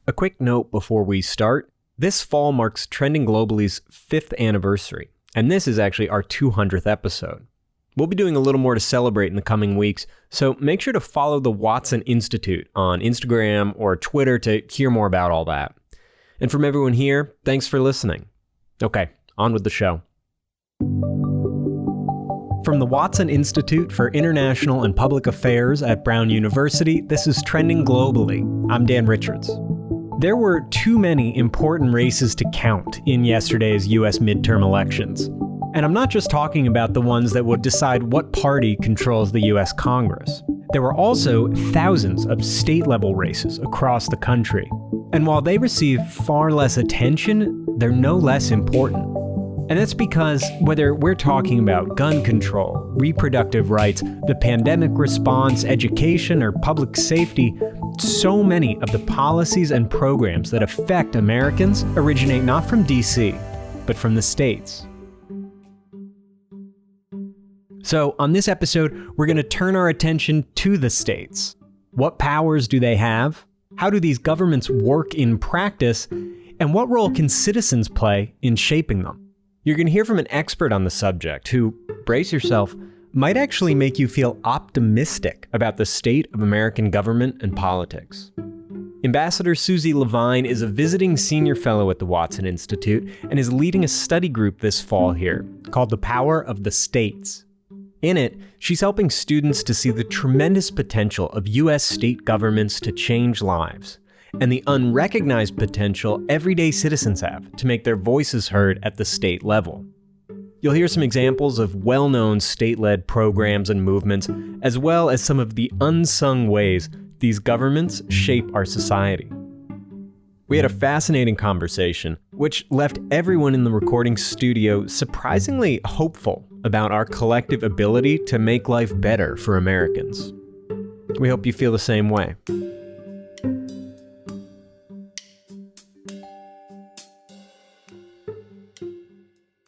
A quick note before we start. This fall marks Trending Globally's 5th anniversary, and this is actually our 200th episode. We'll be doing a little more to celebrate in the coming weeks, so make sure to follow the Watson Institute on Instagram or Twitter to hear more about all that. And from everyone here, thanks for listening. Okay, on with the show. From the Watson Institute for International and Public Affairs at Brown University, this is Trending Globally. I'm Dan Richards. There were too many important races to count in yesterday's US midterm elections. And I'm not just talking about the ones that would decide what party controls the US Congress. There were also thousands of state-level races across the country. And while they receive far less attention, they're no less important. And that's because whether we're talking about gun control, reproductive rights, the pandemic response, education, or public safety, so many of the policies and programs that affect Americans originate not from DC, but from the states. So on this episode, we're going to turn our attention to the states. What powers do they have? How do these governments work in practice? And what role can citizens play in shaping them? You're going to hear from an expert on the subject who, brace yourself, might actually make you feel optimistic about the state of American government and politics. Ambassador Suzi LeVine is a visiting senior fellow at the Watson Institute and is leading a study group this fall here called The Power of the States. In it, she's helping students to see the tremendous potential of US state governments to change lives, and the unrecognized potential everyday citizens have to make their voices heard at the state level. You'll hear some examples of well-known state-led programs and movements, as well as some of the unsung ways these governments shape our society. We had a fascinating conversation, which left everyone in the recording studio surprisingly hopeful about our collective ability to make life better for Americans. We hope you feel the same way.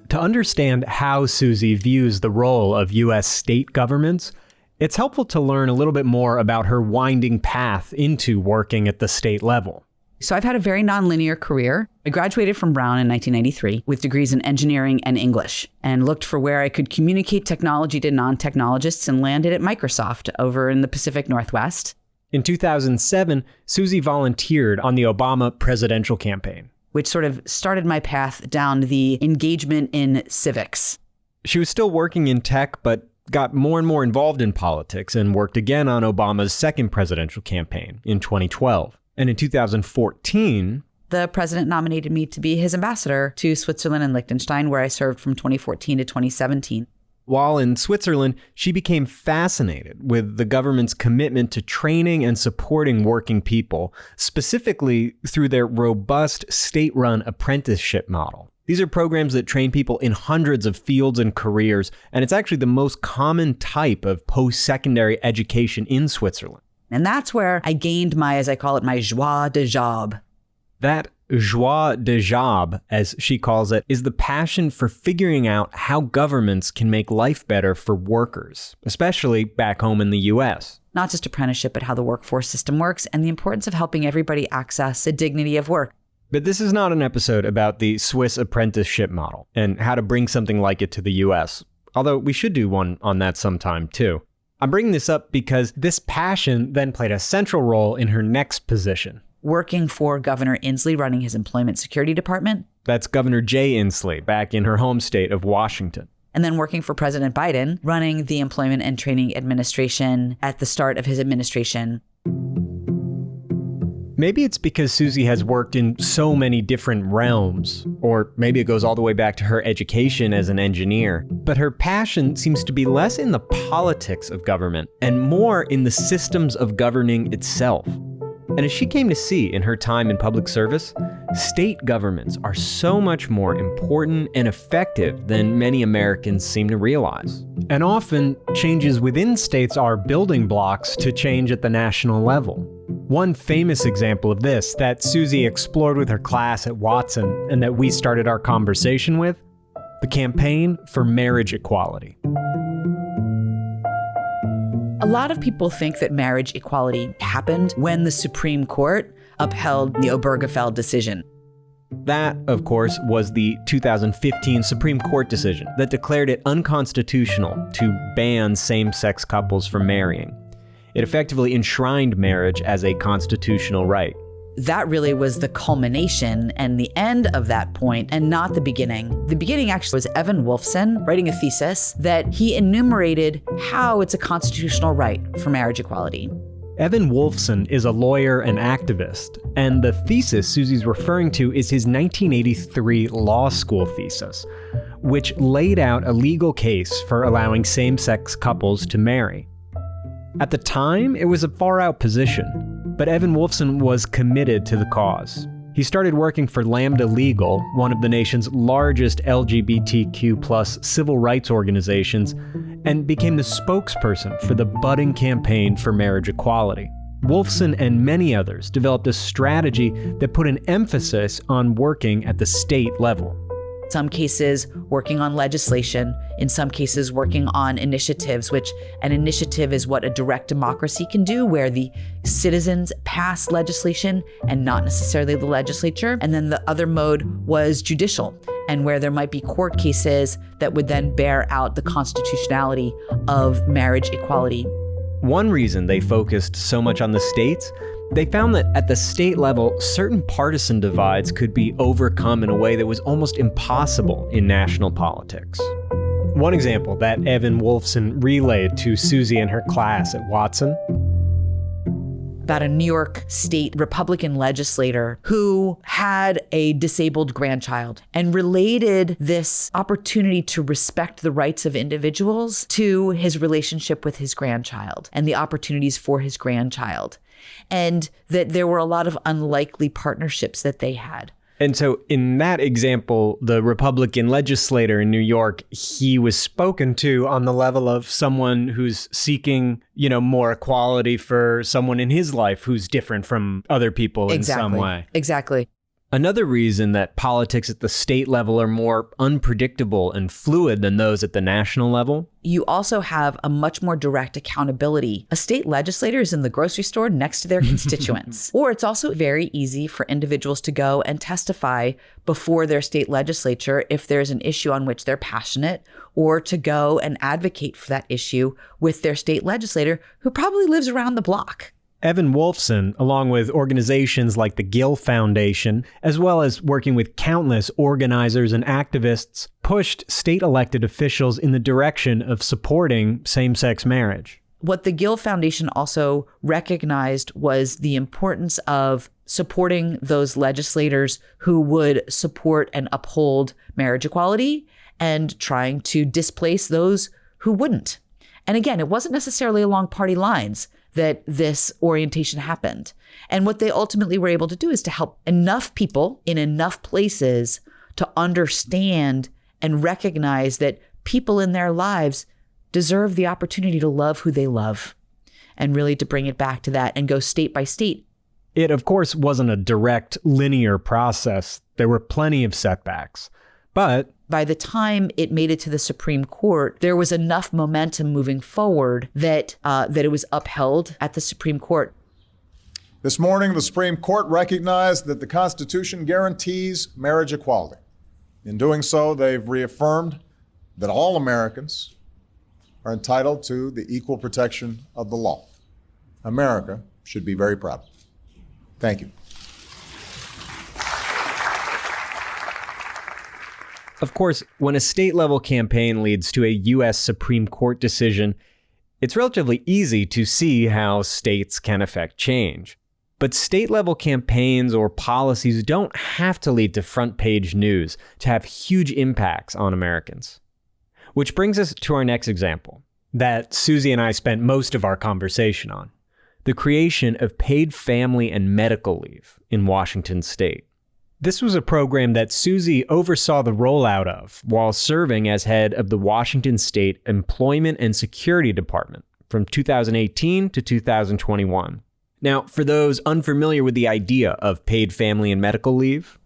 To understand how Suzi views the role of US state governments, it's helpful to learn a little bit more about her winding path into working at the state level. So I've had a very nonlinear career. I graduated from Brown in 1993 with degrees in engineering and English and looked for where I could communicate technology to non-technologists and landed at Microsoft over in the Pacific Northwest. In 2007, Suzi volunteered on the Obama presidential campaign, which sort of started my path down the engagement in civics. She was still working in tech, but got more and more involved in politics and worked again on Obama's second presidential campaign in 2012. And in 2014, the president nominated me to be his ambassador to Switzerland and Liechtenstein, where I served from 2014 to 2017. While in Switzerland, she became fascinated with the government's commitment to training and supporting working people, specifically through their robust state-run apprenticeship model. These are programs that train people in hundreds of fields and careers, and it's actually the most common type of post-secondary education in Switzerland. And that's where I gained my, as I call it, my joie de job. That joie de job, as she calls it, is the passion for figuring out how governments can make life better for workers, especially back home in the US. Not just apprenticeship, but how the workforce system works and the importance of helping everybody access the dignity of work. But this is not an episode about the Swiss apprenticeship model and how to bring something like it to the US, although we should do one on that sometime too. I'm bringing this up because this passion then played a central role in her next position. Working for Governor Inslee, running his Employment Security Department. That's Governor Jay Inslee, back in her home state of Washington. And then working for President Biden, running the Employment and Training Administration at the start of his administration. Maybe it's because Suzi has worked in so many different realms, or maybe it goes all the way back to her education as an engineer, but her passion seems to be less in the politics of government and more in the systems of governing itself. And as she came to see in her time in public service, state governments are so much more important and effective than many Americans seem to realize. And often, changes within states are building blocks to change at the national level. One famous example of this that Suzi explored with her class at Watson and that we started our conversation with, the campaign for marriage equality. A lot of people think that marriage equality happened when the Supreme Court upheld the Obergefell decision. That, of course, was the 2015 Supreme Court decision that declared it unconstitutional to ban same-sex couples from marrying. It effectively enshrined marriage as a constitutional right. That really was the culmination and the end of that point, and not the beginning. The beginning actually was Evan Wolfson writing a thesis that he enumerated how it's a constitutional right for marriage equality. Evan Wolfson is a lawyer and activist, and the thesis Suzi's referring to is his 1983 law school thesis, which laid out a legal case for allowing same-sex couples to marry. At the time, it was a far-out position, but Evan Wolfson was committed to the cause. He started working for Lambda Legal, one of the nation's largest LGBTQ+ civil rights organizations, and became the spokesperson for the budding campaign for marriage equality. Wolfson and many others developed a strategy that put an emphasis on working at the state level. In some cases, working on legislation, in some cases, working on initiatives, which an initiative is what a direct democracy can do, where the citizens pass legislation and not necessarily the legislature. And then the other mode was judicial, and where there might be court cases that would then bear out the constitutionality of marriage equality. One reason they focused so much on the states, they found that at the state level, certain partisan divides could be overcome in a way that was almost impossible in national politics. One example that Evan Wolfson relayed to Suzi and her class at Watson. About a New York State Republican legislator who had a disabled grandchild and related this opportunity to respect the rights of individuals to his relationship with his grandchild and the opportunities for his grandchild. And that there were a lot of unlikely partnerships that they had. And so in that example, the Republican legislator in New York, he was spoken to on the level of someone who's seeking, more equality for someone in his life who's different from other people in some way. Exactly. Another reason that politics at the state level are more unpredictable and fluid than those at the national level. You also have a much more direct accountability. A state legislator is in the grocery store next to their constituents. Or it's also very easy for individuals to go and testify before their state legislature if there's an issue on which they're passionate, or to go and advocate for that issue with their state legislator who probably lives around the block. Evan Wolfson, along with organizations like the Gill Foundation, as well as working with countless organizers and activists, pushed state elected officials in the direction of supporting same-sex marriage. What the Gill Foundation also recognized was the importance of supporting those legislators who would support and uphold marriage equality and trying to displace those who wouldn't. And again, it wasn't necessarily along party lines that this orientation happened. And what they ultimately were able to do is to help enough people in enough places to understand and recognize that people in their lives deserve the opportunity to love who they love, and really to bring it back to that and go state by state. It, of course, wasn't a direct, linear process. There were plenty of setbacks. But by the time it made it to the Supreme Court, there was enough momentum moving forward that it was upheld at the Supreme Court. This morning, the Supreme Court recognized that the Constitution guarantees marriage equality. In doing so, they've reaffirmed that all Americans are entitled to the equal protection of the law. America should be very proud. Thank you. Of course, when a state-level campaign leads to a U.S. Supreme Court decision, it's relatively easy to see how states can affect change. But state-level campaigns or policies don't have to lead to front-page news to have huge impacts on Americans. Which brings us to our next example, that Suzi and I spent most of our conversation on: the creation of paid family and medical leave in Washington state. This was a program that Suzi oversaw the rollout of while serving as head of the Washington State Employment and Security Department from 2018 to 2021. Now, for those unfamiliar with the idea of paid family and medical leave,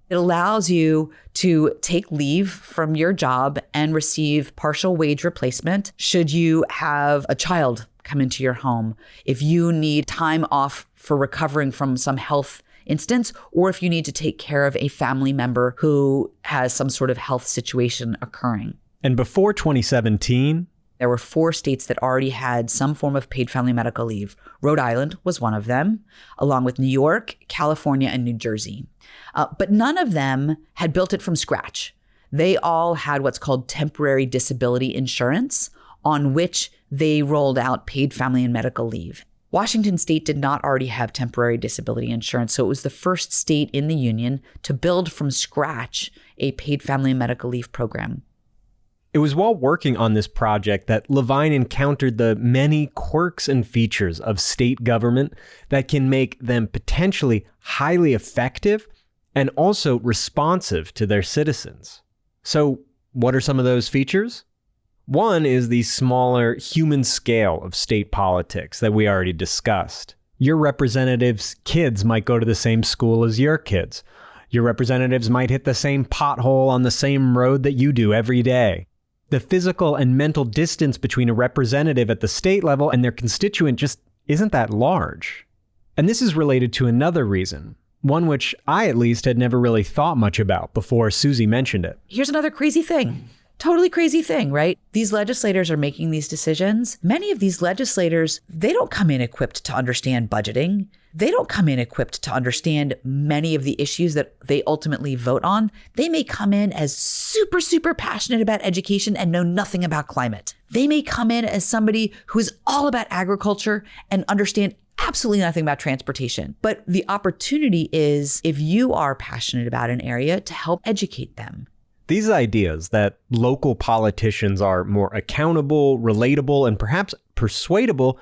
it allows you to take leave from your job and receive partial wage replacement should you have a child come into your home. If you need time off for recovering from some health instance, or if you need to take care of a family member who has some sort of health situation occurring. And before 2017, there were 4 states that already had some form of paid family medical leave. Rhode Island was one of them, along with New York, California, and New Jersey. But none of them had built it from scratch. They all had what's called temporary disability insurance, on which they rolled out paid family and medical leave. Washington state did not already have temporary disability insurance, so it was the first state in the union to build from scratch a paid family and medical leave program. It was while working on this project that LeVine encountered the many quirks and features of state government that can make them potentially highly effective and also responsive to their citizens. So, what are some of those features? One is the smaller human scale of state politics that we already discussed. Your representatives' kids might go to the same school as your kids. Your representatives might hit the same pothole on the same road that you do every day. The physical and mental distance between a representative at the state level and their constituent just isn't that large. And this is related to another reason, one which I at least had never really thought much about before Suzi mentioned it. Here's another crazy thing. Totally crazy thing, right? These legislators are making these decisions. Many of these legislators, they don't come in equipped to understand budgeting. They don't come in equipped to understand many of the issues that they ultimately vote on. They may come in as super, super passionate about education and know nothing about climate. They may come in as somebody who is all about agriculture and understand absolutely nothing about transportation. But the opportunity is, if you are passionate about an area, to help educate them. These ideas that local politicians are more accountable, relatable, and perhaps persuadable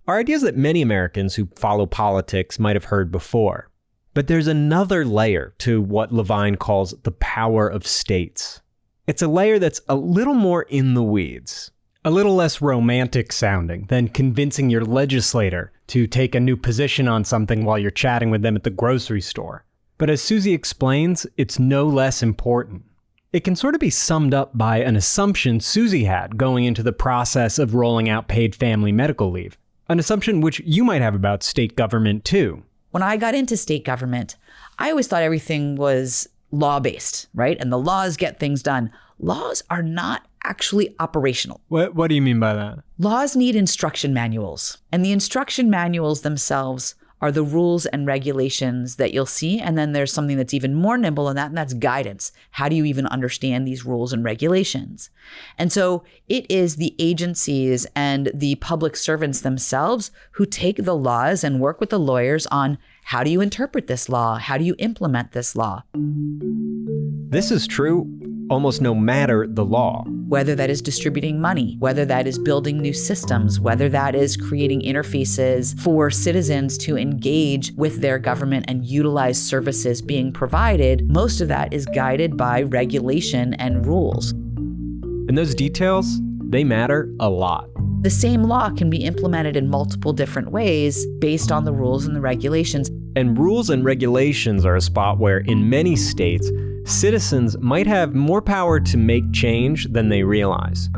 are ideas that many Americans who follow politics might have heard before. But there's another layer to what LeVine calls the power of states. It's a layer that's a little more in the weeds, a little less romantic sounding than convincing your legislator to take a new position on something while you're chatting with them at the grocery store. But as Suzi explains, it's no less important. It can sort of be summed up by an assumption Suzi had going into the process of rolling out paid family medical leave. An assumption which you might have about state government too. When I got into state government, I always thought everything was law-based, right? And the laws get things done. Laws are not actually operational. What do you mean by that? Laws need instruction manuals. And the instruction manuals themselves are the rules and regulations that you'll see. And then there's something that's even more nimble than that, and that's guidance. How do you even understand these rules and regulations? And so it is the agencies and the public servants themselves who take the laws and work with the lawyers on how do you interpret this law? How do you implement this law? This is true almost no matter the law. Whether that is distributing money, whether that is building new systems, whether that is creating interfaces for citizens to engage with their government and utilize services being provided, most of that is guided by regulation and rules. And those details, they matter a lot. The same law can be implemented in multiple different ways based on the rules and the regulations. And rules and regulations are a spot where, in many states, citizens might have more power to make change than they realize.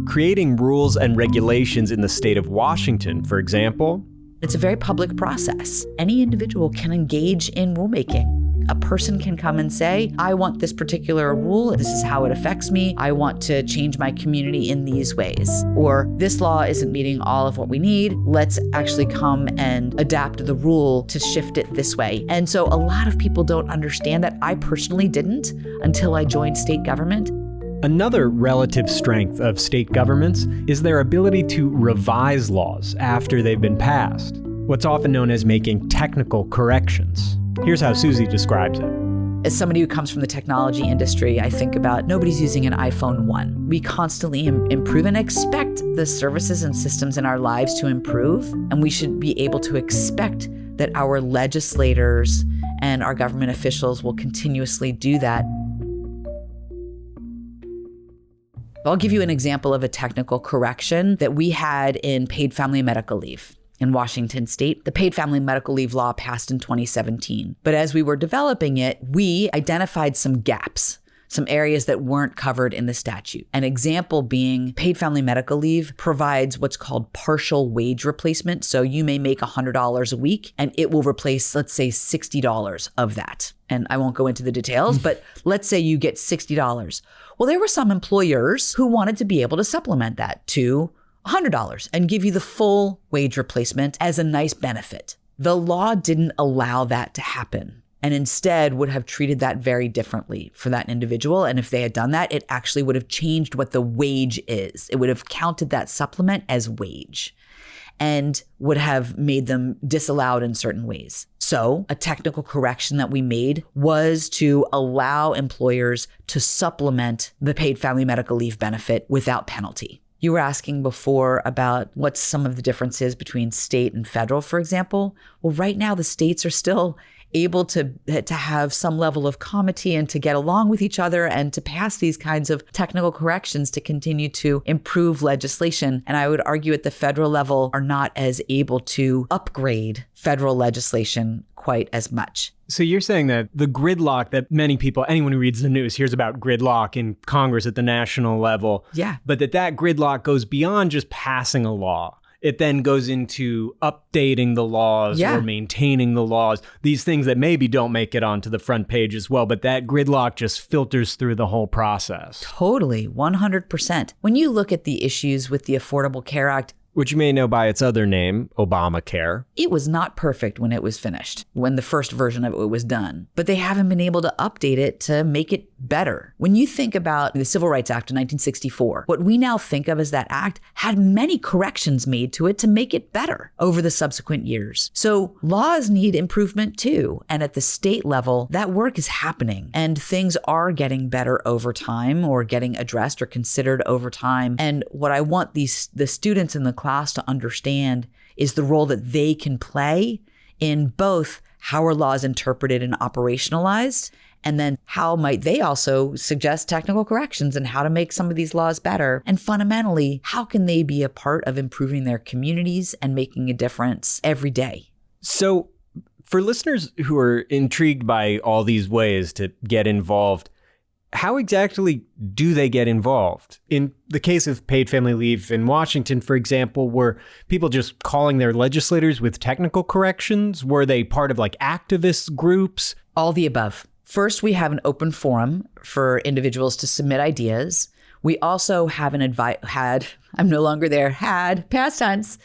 Creating rules and regulations in the state of Washington, for example, it's a very public process. Any individual can engage in rulemaking. A person can come and say, I want this particular rule. This is how it affects me. I want to change my community in these ways. Or this law isn't meeting all of what we need. Let's actually come and adapt the rule to shift it this way. And so a lot of people don't understand that. I personally didn't until I joined state government. Another relative strength of state governments is their ability to revise laws after they've been passed, what's often known as making technical corrections. Here's how Suzi describes it. As somebody who comes from the technology industry, I think about nobody's using an iPhone 1. We constantly improve and expect the services and systems in our lives to improve, and we should be able to expect that our legislators and our government officials will continuously do that. I'll give you an example of a technical correction that we had in paid family medical leave. In Washington state, the paid family medical leave law passed in 2017. But as we were developing it, we identified some gaps. some areas that weren't covered in the statute. An example being paid family medical leave provides what's called partial wage replacement. So you may make $100 a week and it will replace, let's say, $60 of that. And I won't go into the details, but let's say you get $60. Well, there were some employers who wanted to be able to supplement that to $100 and give you the full wage replacement as a nice benefit. The law didn't allow that to happen, and instead would have treated that very differently for that individual. And if they had done that, it actually would have changed what the wage is. It would have counted that supplement as wage and would have made them disallowed in certain ways. So a technical correction that we made was to allow employers to supplement the paid family medical leave benefit without penalty. You were asking before about what some of the differences between state and federal, for example. Well, right now the states are still able to have some level of comity and to get along with each other and to pass these kinds of technical corrections to continue to improve legislation. And I would argue at the federal level are not as able to upgrade federal legislation quite as much. So you're saying that the gridlock that many people, anyone who reads the news hears about gridlock in Congress at the national level. Yeah. But that gridlock goes beyond just passing a law. It then goes into updating the laws or maintaining the laws, these things that maybe don't make it onto the front page as well. But that gridlock just filters through the whole process. Totally, 100%. When you look at the issues with the Affordable Care Act, which you may know by its other name, Obamacare. It was not perfect when it was finished, when the first version of it was done, but they haven't been able to update it to make it better. When you think about the Civil Rights Act of 1964, what we now think of as that act had many corrections made to it to make it better over the subsequent years. So laws need improvement too. And at the state level, that work is happening and things are getting better over time or getting addressed or considered over time. And what I want the students in the class to understand is the role that they can play in both how are laws interpreted and operationalized, and then how might they also suggest technical corrections and how to make some of these laws better. And fundamentally, how can they be a part of improving their communities and making a difference every day? So for listeners who are intrigued by all these ways to get involved, how exactly do they get involved? In the case of paid family leave in Washington, for example, were people just calling their legislators with technical corrections? Were they part of like activist groups? All the above. First, we have an open forum for individuals to submit ideas. We also have I'm no longer there, past tense.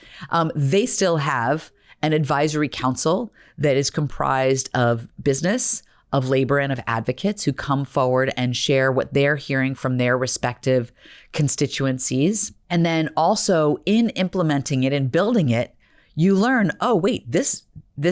They still have an advisory council that is comprised of business, of labor, and of advocates who come forward and share what they're hearing from their respective constituencies. And then also in implementing it and building it, you learn, oh, wait, this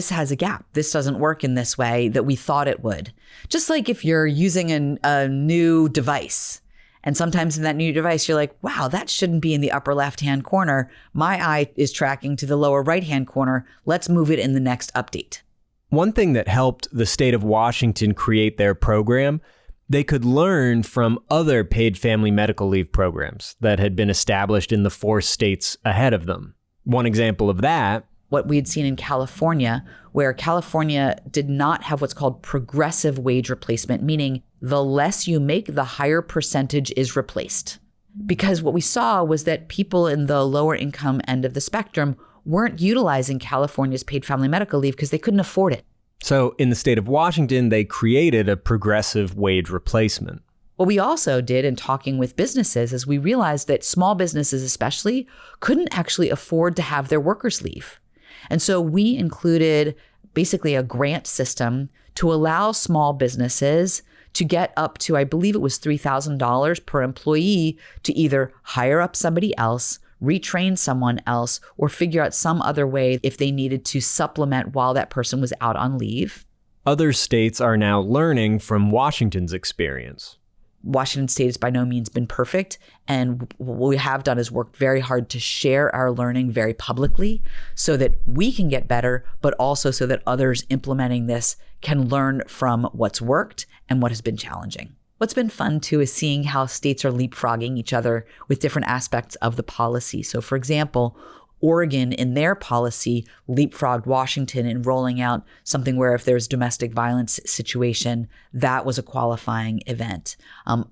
has a gap. This doesn't work in this way that we thought it would. Just like if you're using a new device, and sometimes in that new device, you're like, wow, that shouldn't be in the upper left-hand corner. My eye is tracking to the lower right-hand corner. Let's move it in the next update. One thing that helped the state of Washington create their program, they could learn from other paid family medical leave programs that had been established in the 4 states ahead of them. One example of that, what we had seen in California, where California did not have what's called progressive wage replacement, meaning the less you make, the higher percentage is replaced. Because what we saw was that people in the lower income end of the spectrum weren't utilizing California's paid family medical leave because they couldn't afford it. So in the state of Washington, they created a progressive wage replacement. What we also did in talking with businesses is we realized that small businesses especially couldn't actually afford to have their workers leave. And so we included basically a grant system to allow small businesses to get up to, I believe it was $3,000 per employee to either hire up somebody else, retrain someone else, or figure out some other way if they needed to supplement while that person was out on leave. Other states are now learning from Washington's experience. Washington State has by no means been perfect. And what we have done is worked very hard to share our learning very publicly so that we can get better, but also so that others implementing this can learn from what's worked and what has been challenging. What's been fun too is seeing how states are leapfrogging each other with different aspects of the policy. So for example, Oregon, in their policy, leapfrogged Washington in rolling out something where if there's domestic violence situation, that was a qualifying event.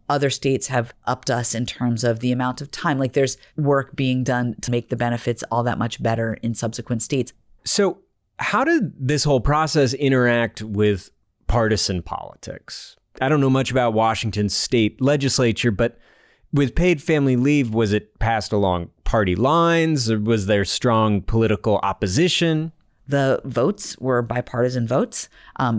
Other states have upped us in terms of the amount of time. Like there's work being done to make the benefits all that much better in subsequent states. So how did this whole process interact with partisan politics? I don't know much about Washington's state legislature, but with paid family leave, was it passed along party lines, or was there strong political opposition? The votes were bipartisan votes.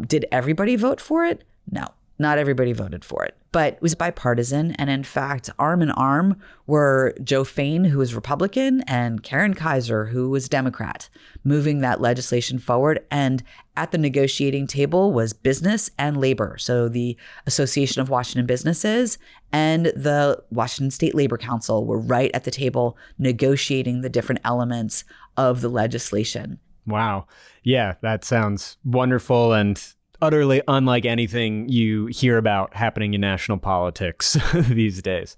Did everybody vote for it? No, not everybody voted for it, but it was bipartisan. And in fact, arm in arm were Joe Fain, who was Republican, and Karen Kaiser, who was Democrat, moving that legislation forward. And at the negotiating table was business and labor. So the Association of Washington Businesses and the Washington State Labor Council were right at the table negotiating the different elements of the legislation. Wow. Yeah, that sounds wonderful and utterly unlike anything you hear about happening in national politics these days.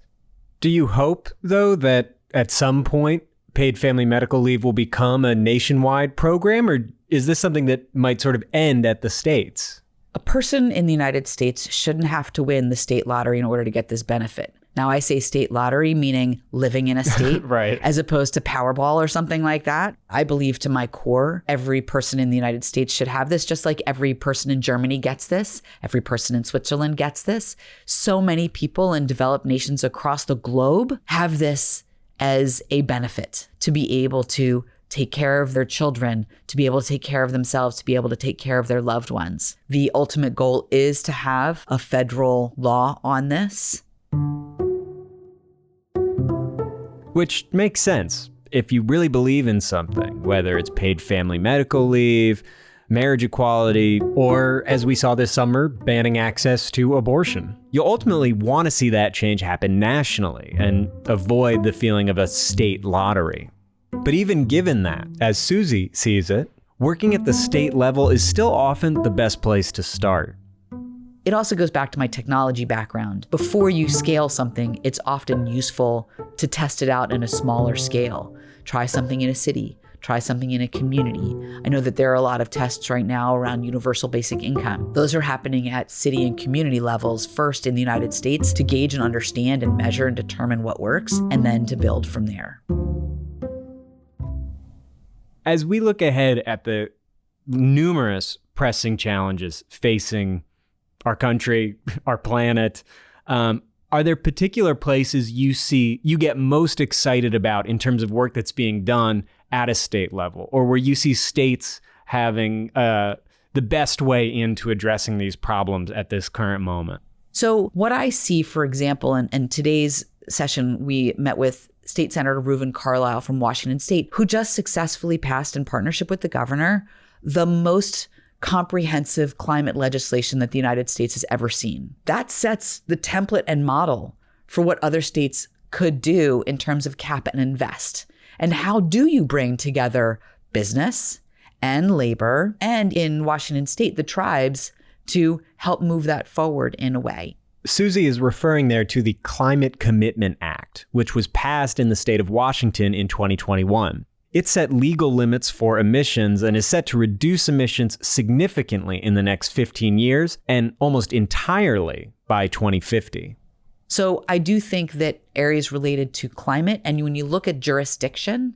Do you hope, though, that at some point paid family medical leave will become a nationwide program, or is this something that might sort of end at the states? A person in the United States shouldn't have to win the state lottery in order to get this benefit. Now, I say state lottery, meaning living in a state, right, as opposed to Powerball or something like that. I believe to my core, every person in the United States should have this, just like every person in Germany gets this. Every person in Switzerland gets this. So many people in developed nations across the globe have this as a benefit to be able to take care of their children, to be able to take care of themselves, to be able to take care of their loved ones. The ultimate goal is to have a federal law on this. Which makes sense. If you really believe in something, whether it's paid family medical leave, marriage equality, or, as we saw this summer, banning access to abortion, you'll ultimately want to see that change happen nationally and avoid the feeling of a state lottery. But even given that, as Suzi sees it, working at the state level is still often the best place to start. It also goes back to my technology background. Before you scale something, it's often useful to test it out in a smaller scale. Try something in a city, try something in a community. I know that there are a lot of tests right now around universal basic income. Those are happening at city and community levels, first in the United States, to gauge and understand and measure and determine what works, and then to build from there. As we look ahead at the numerous pressing challenges facing our country, our planet, are there particular places you get most excited about in terms of work that's being done at a state level, or where you see states having the best way into addressing these problems at this current moment? So what I see, for example, in today's session, we met with State Senator Reuven Carlisle from Washington State, who just successfully passed, in partnership with the governor, the most comprehensive climate legislation that the United States has ever seen. That sets the template and model for what other states could do in terms of cap and invest. And how do you bring together business and labor, and in Washington State, the tribes, to help move that forward in a way? Suzi is referring there to the Climate Commitment Act, which was passed in the state of Washington in 2021. It set legal limits for emissions and is set to reduce emissions significantly in the next 15 years and almost entirely by 2050. So I do think that areas related to climate, and when you look at jurisdiction,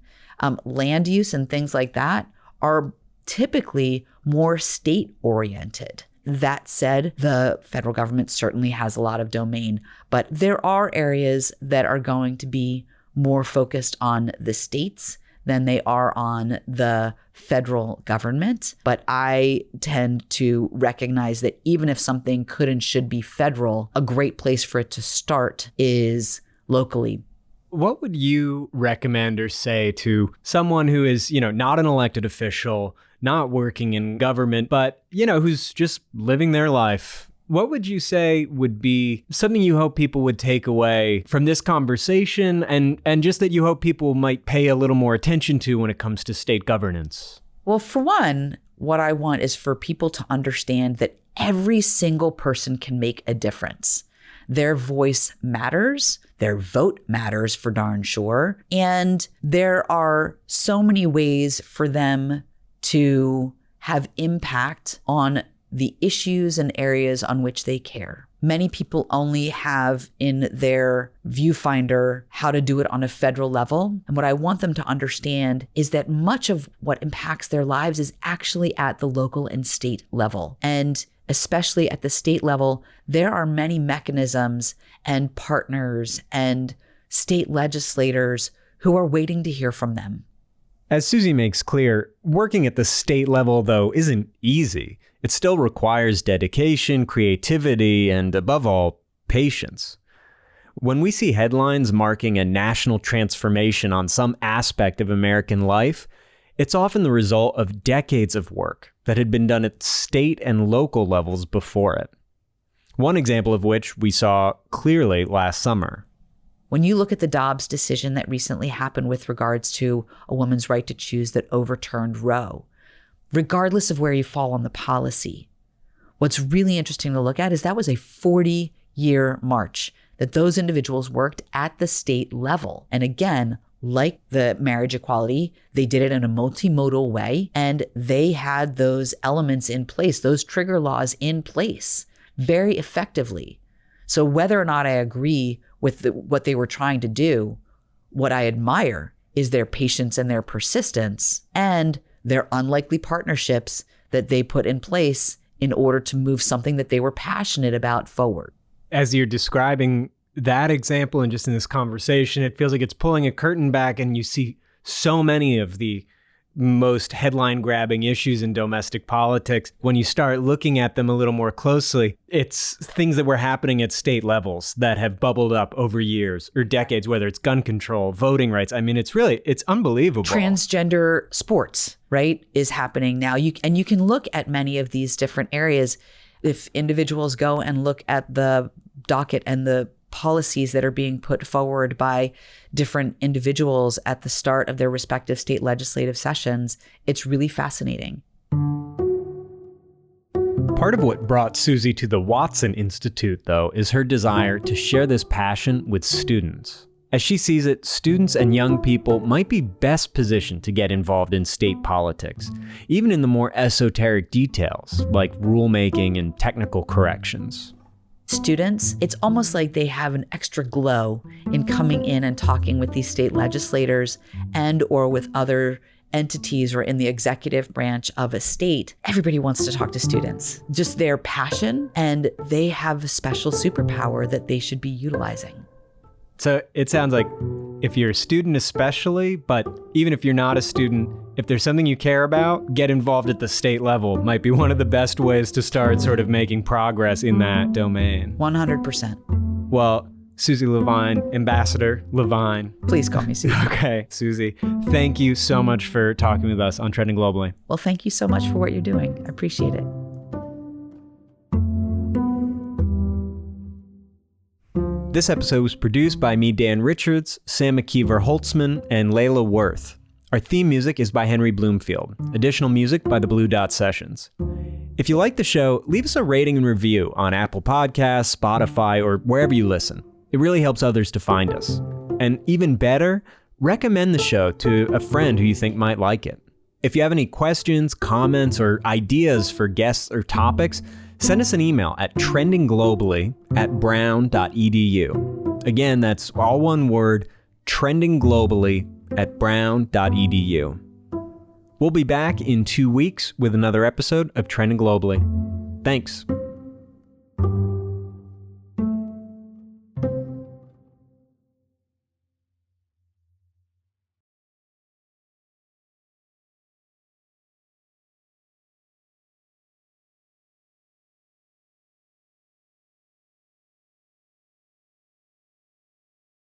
land use and things like that, are typically more state-oriented. That said, the federal government certainly has a lot of domain, but there are areas that are going to be more focused on the states than they are on the federal government. But I tend to recognize that even if something could and should be federal, a great place for it to start is locally. What would you recommend or say to someone who is, not an elected official, not working in government, but, who's just living their life? What would you say would be something you hope people would take away from this conversation, and just that you hope people might pay a little more attention to when it comes to state governance? Well, for one, what I want is for people to understand that every single person can make a difference. Their voice matters. Their vote matters for darn sure. And there are so many ways for them to have impact on the issues and areas on which they care. Many people only have in their viewfinder how to do it on a federal level. And what I want them to understand is that much of what impacts their lives is actually at the local and state level. And especially at the state level, there are many mechanisms and partners and state legislators who are waiting to hear from them. As Suzi makes clear, working at the state level, though, isn't easy. It still requires dedication, creativity, and above all, patience. When we see headlines marking a national transformation on some aspect of American life, it's often the result of decades of work that had been done at state and local levels before it. One example of which we saw clearly last summer. When you look at the Dobbs decision that recently happened with regards to a woman's right to choose that overturned Roe, regardless of where you fall on the policy, what's really interesting to look at is that was a 40-year march that those individuals worked at the state level. And again, like the marriage equality, they did it in a multimodal way, and they had those elements in place, those trigger laws in place very effectively. So whether or not I agree with what they were trying to do, what I admire is their patience and their persistence and their unlikely partnerships that they put in place in order to move something that they were passionate about forward. As you're describing that example and just in this conversation, it feels like it's pulling a curtain back and you see so many of the most headline-grabbing issues in domestic politics. When you start looking at them a little more closely, it's things that were happening at state levels that have bubbled up over years or decades, whether it's gun control, voting rights. I mean, it's unbelievable. Transgender sports, right, is happening now. You can look at many of these different areas. If individuals go and look at the docket and the policies that are being put forward by different individuals at the start of their respective state legislative sessions, it's really fascinating. Part of what brought Suzi to the Watson Institute, though, is her desire to share this passion with students. As she sees it, students and young people might be best positioned to get involved in state politics, even in the more esoteric details, like rulemaking and technical corrections. Students, it's almost like they have an extra glow in coming in and talking with these state legislators and or with other entities or in the executive branch of a state. Everybody wants to talk to students. Just their passion, and they have a special superpower that they should be utilizing. So it sounds like if you're a student especially, but even if you're not a student, if there's something you care about, get involved at the state level might be one of the best ways to start sort of making progress in that domain. 100%. Well, Suzi LeVine, Ambassador LeVine. Please call me Suzi. Okay, Suzi, thank you so much for talking with us on Trending Globally. Well, thank you so much for what you're doing. I appreciate it. This episode was produced by me, Dan Richards, Sam McKeever-Holtzman, and Layla Worth. Our theme music is by Henry Bloomfield. Additional music by the Blue Dot Sessions. If you like the show, leave us a rating and review on Apple Podcasts, Spotify, or wherever you listen. It really helps others to find us. And even better, recommend the show to a friend who you think might like it. If you have any questions, comments, or ideas for guests or topics, send us an email at trendingglobally@brown.edu. Again, that's all one word, trendingglobally@brown.edu. We'll be back in 2 weeks with another episode of Trending Globally. Thanks.